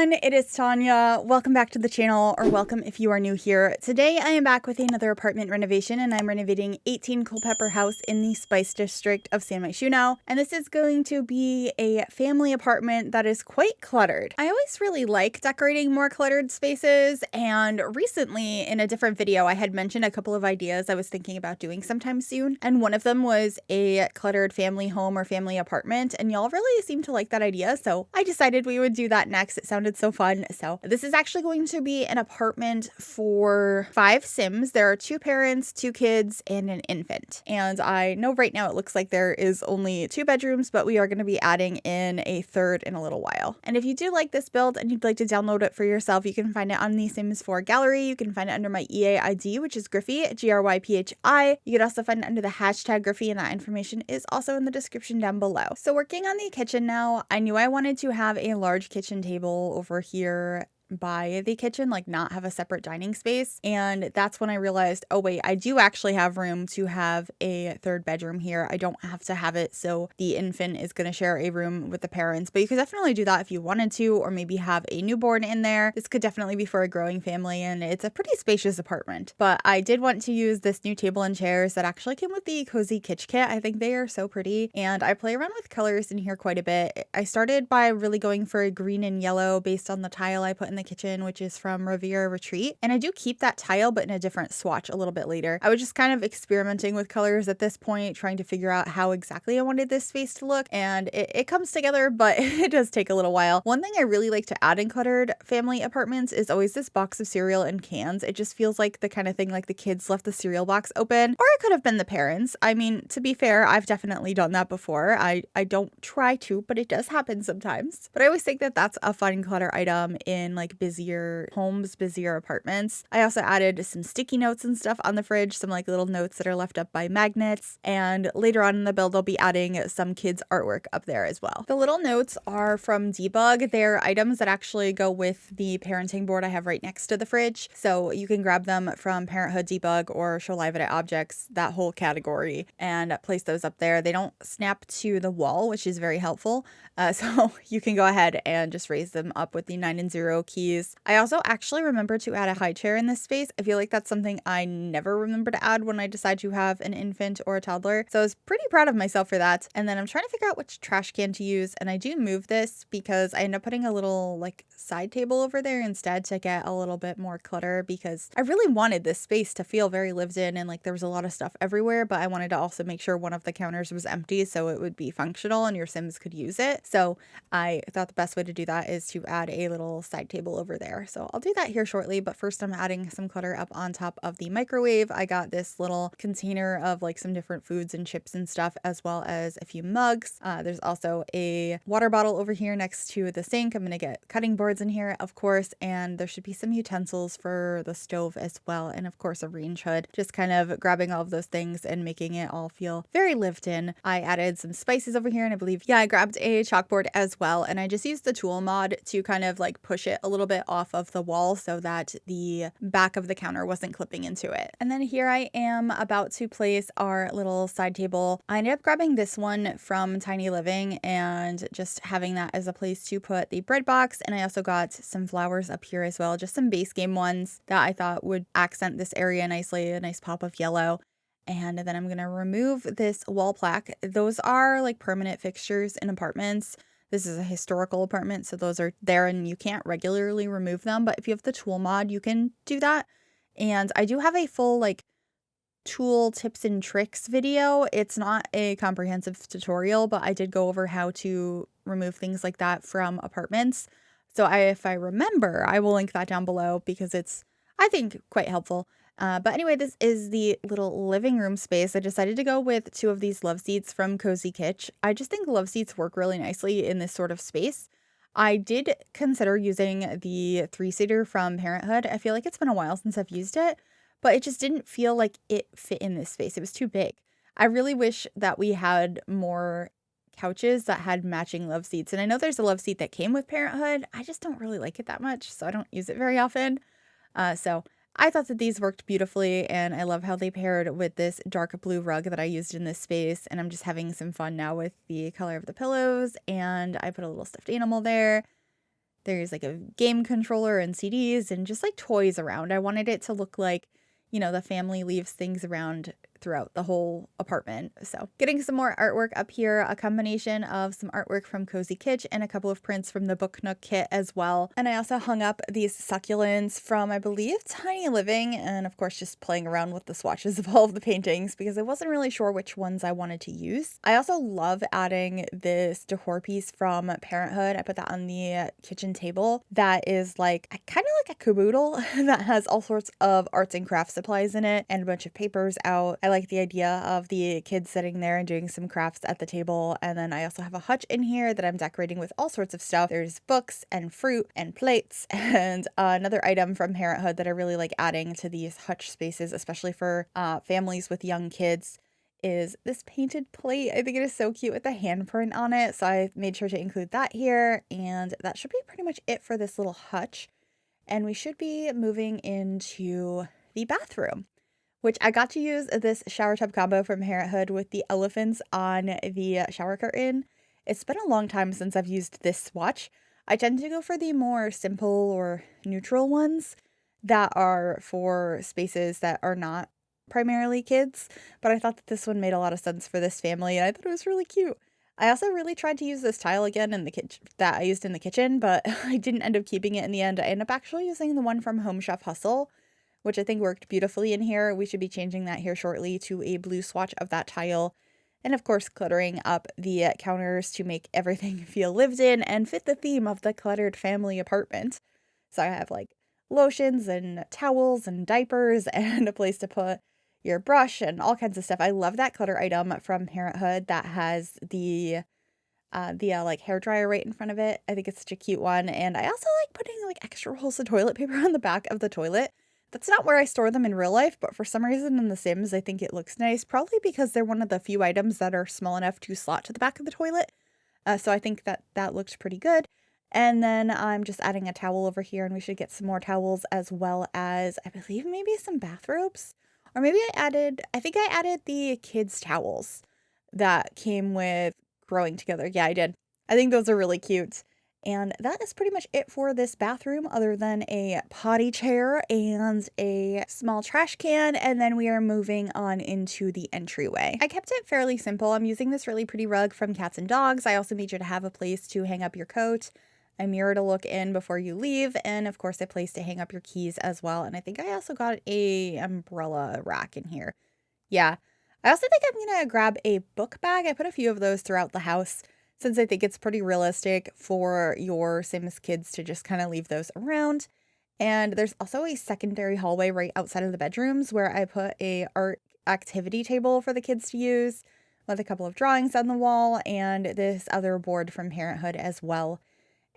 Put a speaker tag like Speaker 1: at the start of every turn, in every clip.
Speaker 1: everyone, it is Tanya. Welcome back to the channel, or welcome if you are new here. Today I am back with another apartment renovation, and I'm renovating 18 Culpepper house in the Spice District of San Myshuno. And this is going to be a family apartment that is quite cluttered. I always really like decorating more cluttered spaces, and recently in a different video I had mentioned a couple of ideas I was thinking about doing sometime soon, and one of them was a cluttered family home or family apartment, and y'all really seemed to like that idea, so I decided we would do that next. It sounded so fun. So this is actually going to be an apartment for 5 Sims. There are 2 parents, 2 kids, and an infant. And I know right now it looks like there is only 2 bedrooms, but we are going to be adding in a third in a little while. And if you do like this build and you'd like to download it for yourself, you can find it on the Sims 4 gallery. You can find it under my EA ID, which is Gryphi, Gryphi. You can also find it under the hashtag Gryphi, and that information is also in the description down below. So working on the kitchen now, I knew I wanted to have a large kitchen table over here by the kitchen, like not have a separate dining space. And that's when I realized, oh wait, I do actually have room to have a third bedroom here. I don't have to have it so the infant is going to share a room with the parents, but you could definitely do that if you wanted to, or maybe have a newborn in there. This could definitely be for a growing family, and it's a pretty spacious apartment. But I did want to use this new table and chairs that actually came with the Cozy Kitsch kit. I think they are so pretty, and I play around with colors in here quite a bit. I started by really going for a green and yellow based on the tile I put in the kitchen, which is from Riviera Retreat, and I do keep that tile but in a different swatch a little bit later. I was just kind of experimenting with colors at this point, trying to figure out how exactly I wanted this space to look, and it comes together, but it does take a little while. One thing I really like to add in cluttered family apartments is always this box of cereal and cans. It just feels like the kind of thing like the kids left the cereal box open, or it could have been the parents. I mean, to be fair, I've definitely done that before. I don't try to, but it does happen sometimes. But I always think that that's a fun clutter item in like busier homes, busier apartments. I also added some sticky notes and stuff on the fridge, some like little notes that are left up by magnets, and later on in the build I'll be adding some kids artwork up there as well. The little notes are from Debug. They're items that actually go with the parenting board I have right next to the fridge, so you can grab them from Parenthood Debug or Show Live Edit Objects, that whole category, and place those up there. They don't snap to the wall, which is very helpful, so you can go ahead and just raise them up with the 9 and 0 keys. I also actually remember to add a high chair in this space. I feel like that's something I never remember to add when I decide to have an infant or a toddler, so I was pretty proud of myself for that. And then I'm trying to figure out which trash can to use, and I do move this because I end up putting a little like side table over there instead to get a little bit more clutter, because I really wanted this space to feel very lived in and like there was a lot of stuff everywhere, but I wanted to also make sure one of the counters was empty so it would be functional and your Sims could use it. So I thought the best way to do that is to add a little side table over there. So I'll do that here shortly, but first I'm adding some clutter up on top of the microwave. I got this little container of like some different foods and chips and stuff, as well as a few mugs. There's also a water bottle over here next to the sink. I'm gonna get cutting boards in here, of course, and there should be some utensils for the stove as well, and of course a range hood. Just kind of grabbing all of those things and making it all feel very lived in. I added some spices over here, and I believe, yeah, I grabbed a chalkboard as well, and I just used the tool mod to kind of like push it a little bit off of the wall so that the back of the counter wasn't clipping into it. And then here I am about to place our little side table. I ended up grabbing this one from Tiny Living and just having that as a place to put the bread box, and I also got some flowers up here as well, just some base game ones that I thought would accent this area nicely, a nice pop of yellow. And then I'm gonna remove this wall plaque. Those are like permanent fixtures in apartments. This is a historical apartment, so those are there and you can't regularly remove them, but if you have the tool mod, you can do that. And I do have a full like tool tips and tricks video. It's not a comprehensive tutorial, but I did go over how to remove things like that from apartments. So if I remember, I will link that down below because it's, I think, quite helpful. But anyway, this is the little living room space. I decided to go with 2 of these love seats from Cozy Kitsch. I just think love seats work really nicely in this sort of space. I did consider using the 3-seater from Parenthood. I feel like it's been a while since I've used it, but it just didn't feel like it fit in this space. It was too big. I really wish that we had more couches that had matching love seats. And I know there's a love seat that came with Parenthood. I just don't really like it that much, so I don't use it very often. So I thought that these worked beautifully, and I love how they paired with this dark blue rug that I used in this space, and I'm just having some fun now with the color of the pillows, and I put a little stuffed animal there. There's like a game controller and CDs and just like toys around. I wanted it to look like, the family leaves things around throughout the whole apartment. So getting some more artwork up here, a combination of some artwork from Cozy Kitsch and a couple of prints from the Book Nook kit as well. And I also hung up these succulents from, I believe, Tiny Living, and of course just playing around with the swatches of all of the paintings because I wasn't really sure which ones I wanted to use. I also love adding this decor piece from Parenthood. I put that on the kitchen table. That is like kind of like a caboodle that has all sorts of arts and crafts supplies in it and a bunch of papers out. I like the idea of the kids sitting there and doing some crafts at the table. And then I also have a hutch in here that I'm decorating with all sorts of stuff. There's books and fruit and plates and another item from Parenthood that I really like adding to these hutch spaces, especially for families with young kids, is this painted plate. I think it is so cute with the handprint on it. So I made sure to include that here. And that should be pretty much it for this little hutch. And we should be moving into the bathroom, which I got to use this shower tub combo from Parenthood with the elephants on the shower curtain. It's been a long time since I've used this swatch. I tend to go for the more simple or neutral ones that are for spaces that are not primarily kids, but I thought that this one made a lot of sense for this family, and I thought it was really cute. I also really tried to use this tile again in the kitchen that I used in the kitchen, but I didn't end up keeping it in the end. I ended up actually using the one from Home Chef Hustle, which I think worked beautifully in here. We should be changing that here shortly to a blue swatch of that tile. And of course, cluttering up the counters to make everything feel lived in and fit the theme of the cluttered family apartment. So I have like lotions and towels and diapers and a place to put your brush and all kinds of stuff. I love that clutter item from Parenthood that has the like hair dryer right in front of it. I think it's such a cute one. And I also like putting like extra rolls of toilet paper on the back of the toilet. That's not where I store them in real life, but for some reason in The Sims, I think it looks nice, probably because they're one of the few items that are small enough to slot to the back of the toilet. So I think that looks pretty good. And then I'm just adding a towel over here, and we should get some more towels as well as, I believe, maybe some bathrobes. Or maybe I think I added the kids' towels that came with growing together. Yeah, I did. I think those are really cute. And that is pretty much it for this bathroom, other than a potty chair and a small trash can. And then we are moving on into the entryway. I kept it fairly simple. I'm using this really pretty rug from Cats and Dogs. I also made sure to have a place to hang up your coat, a mirror to look in before you leave, and of course a place to hang up your keys as well. And I think I also got a umbrella rack in here. Yeah. I also think I'm gonna grab a book bag. I put a few of those throughout the house, since I think it's pretty realistic for your Sims kids to just kind of leave those around. And there's also a secondary hallway right outside of the bedrooms where I put a art activity table for the kids to use with a couple of drawings on the wall and this other board from Parenthood as well.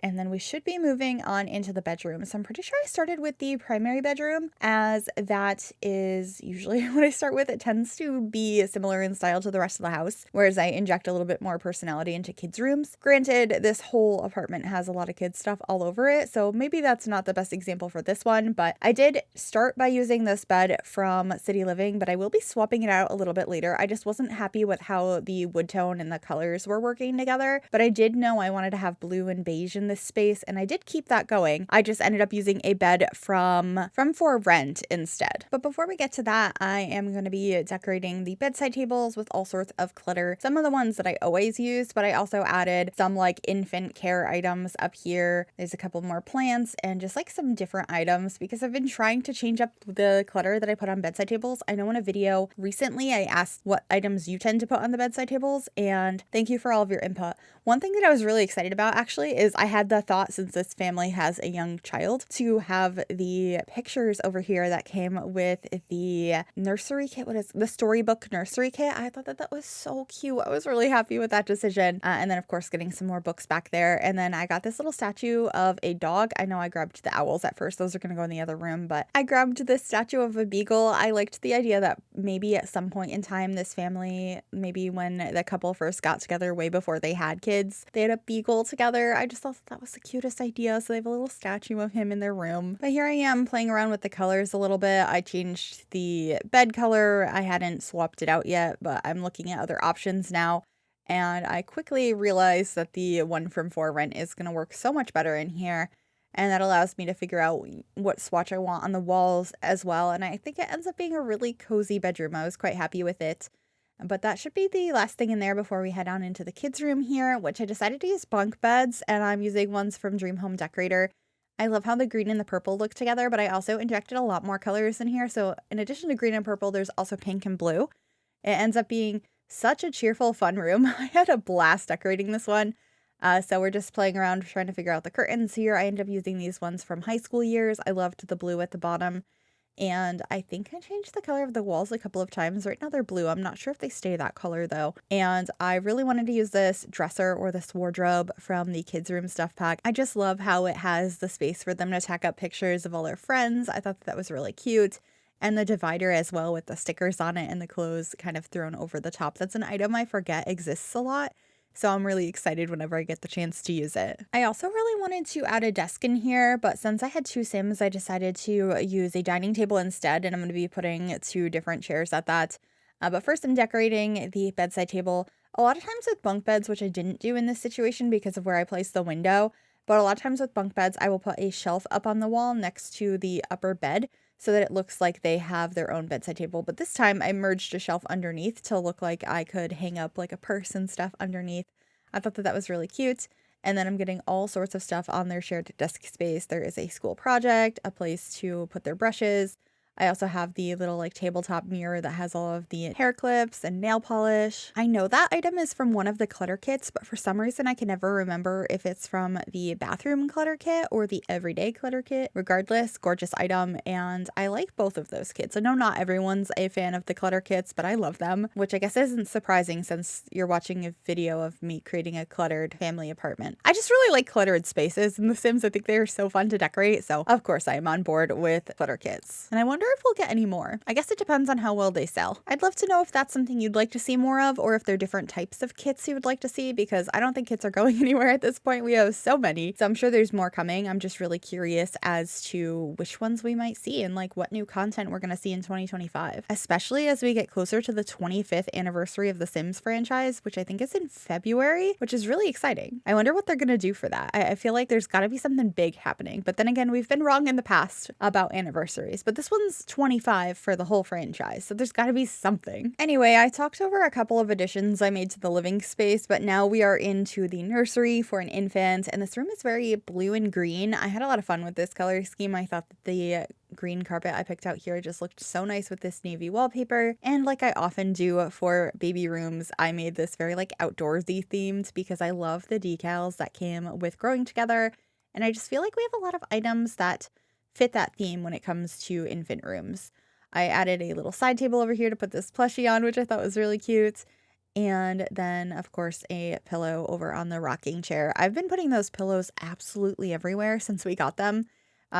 Speaker 1: And then we should be moving on into the bedroom. So I'm pretty sure I started with the primary bedroom, as that is usually what I start with. It tends to be similar in style to the rest of the house, whereas I inject a little bit more personality into kids' rooms. Granted, this whole apartment has a lot of kids' stuff all over it, so maybe that's not the best example for this one, but I did start by using this bed from City Living, but I will be swapping it out a little bit later. I just wasn't happy with how the wood tone and the colors were working together, but I did know I wanted to have blue and beige in this space, and I did keep that going. I just ended up using a bed from For Rent instead. But before we get to that, I am going to be decorating the bedside tables with all sorts of clutter. Some of the ones that I always use, but I also added some like infant care items up here. There's a couple more plants and just like some different items because I've been trying to change up the clutter that I put on bedside tables. I know in a video recently I asked what items you tend to put on the bedside tables, and thank you for all of your input. One thing that I was really excited about actually is I had the thought, since this family has a young child, to have the pictures over here that came with the nursery kit. What is the storybook nursery kit? I thought that was so cute. I was really happy with that decision. And then of course getting some more books back there. And then I got this little statue of a dog. I know I grabbed the owls at first. Those are going to go in the other room, but I grabbed this statue of a beagle. I liked the idea that maybe at some point in time, this family, maybe when the couple first got together way before they had kids, they had a beagle together. I just thought that was the cutest idea. So they have a little statue of him in their room. But here I am playing around with the colors a little bit. I changed the bed color. I hadn't swapped it out yet, but I'm looking at other options now. And I quickly realized that the 1 from 4 rent is going to work so much better in here. And that allows me to figure out what swatch I want on the walls as well. And I think it ends up being a really cozy bedroom. I was quite happy with it. But that should be the last thing in there before we head on into the kids' room here, which I decided to use bunk beds, and I'm using ones from Dream Home Decorator. I love how the green and the purple look together, but I also injected a lot more colors in here. So in addition to green and purple, there's also pink and blue. It ends up being such a cheerful, fun room. I had a blast decorating this one. So we're just playing around trying to figure out the curtains here. I ended up using these ones from high school years. I loved the blue at the bottom. And I think I changed the color of the walls a couple of times. Right now they're blue. I'm not sure if they stay that color though. And I really wanted to use this dresser or this wardrobe from the kids' room stuff pack. I just love how it has the space for them to tack up pictures of all their friends. I thought that was really cute. And the divider as well with the stickers on it and the clothes kind of thrown over the top. That's an item I forget exists a lot. So I'm really excited whenever I get the chance to use it. I also really wanted to add a desk in here, but since I had 2 Sims, I decided to use a dining table instead, and I'm going to be putting 2 different chairs at that. But first I'm decorating the bedside table. A lot of times with bunk beds, which I didn't do in this situation because of where I placed the window, but a lot of times with bunk beds, I will put a shelf up on the wall next to the upper bed so that it looks like they have their own bedside table. But this time I merged a shelf underneath to look like I could hang up like a purse and stuff underneath. I thought that was really cute. And then I'm getting all sorts of stuff on their shared desk space. There is a school project, a place to put their brushes. I also have the little like tabletop mirror that has all of the hair clips and nail polish. I know that item is from one of the clutter kits, but for some reason I can never remember if it's from the bathroom clutter kit or the everyday clutter kit. Regardless, gorgeous item, and I like both of those kits. I know not everyone's a fan of the clutter kits, but I love them, which I guess isn't surprising since you're watching a video of me creating a cluttered family apartment. I just really like cluttered spaces in The Sims. I think they're so fun to decorate, so of course I am on board with clutter kits. And I wonder if we'll get any more. I guess it depends on how well they sell. I'd love to know if that's something you'd like to see more of, or if there are different types of kits you would like to see, because I don't think kits are going anywhere at this point. We have so many, so I'm sure there's more coming. I'm just really curious as to which ones we might see and like what new content we're going to see in 2025, especially as we get closer to the 25th anniversary of the Sims franchise, which I think is in February, which is really exciting. I wonder what they're going to do for that. I feel like there's got to be something big happening, but then again, we've been wrong in the past about anniversaries, but this one's 25 for the whole franchise, so there's got to be something. Anyway, I talked over a couple of additions I made to the living space, but now we are into the nursery for an infant, and this room is very blue and green. I had a lot of fun with this color scheme. I thought that the green carpet I picked out here just looked so nice with this navy wallpaper, and like I often do for baby rooms, I made this very like outdoorsy themed because I love the decals that came with Growing Together, and I just feel like we have a lot of items that fit that theme when it comes to infant rooms. I added a little side table over here to put this plushie on, which I thought was really cute. And then, of course, a pillow over on the rocking chair. I've been putting those pillows absolutely everywhere since we got them.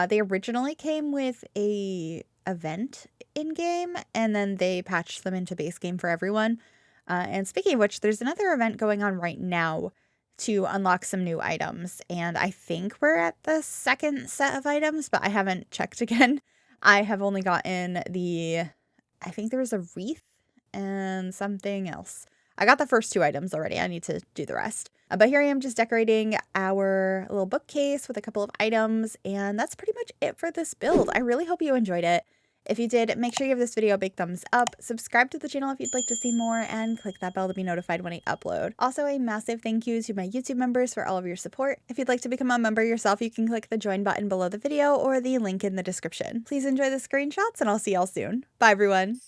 Speaker 1: They originally came with a event in-game, and then they patched them into base game for everyone. And speaking of which, there's another event going on right now to unlock some new items, and I think we're at the 2nd set of items, but I haven't checked again. I have only gotten I think there was a wreath and something else. I got the first 2 items already. I need to do the rest. But here I am just decorating our little bookcase with a couple of items, and that's pretty much it for this build. I really hope you enjoyed it. If you did, make sure you give this video a big thumbs up, subscribe to the channel if you'd like to see more, and click that bell to be notified when I upload. Also, a massive thank you to my YouTube members for all of your support. If you'd like to become a member yourself, you can click the join button below the video or the link in the description. Please enjoy the screenshots, and I'll see y'all soon. Bye, everyone.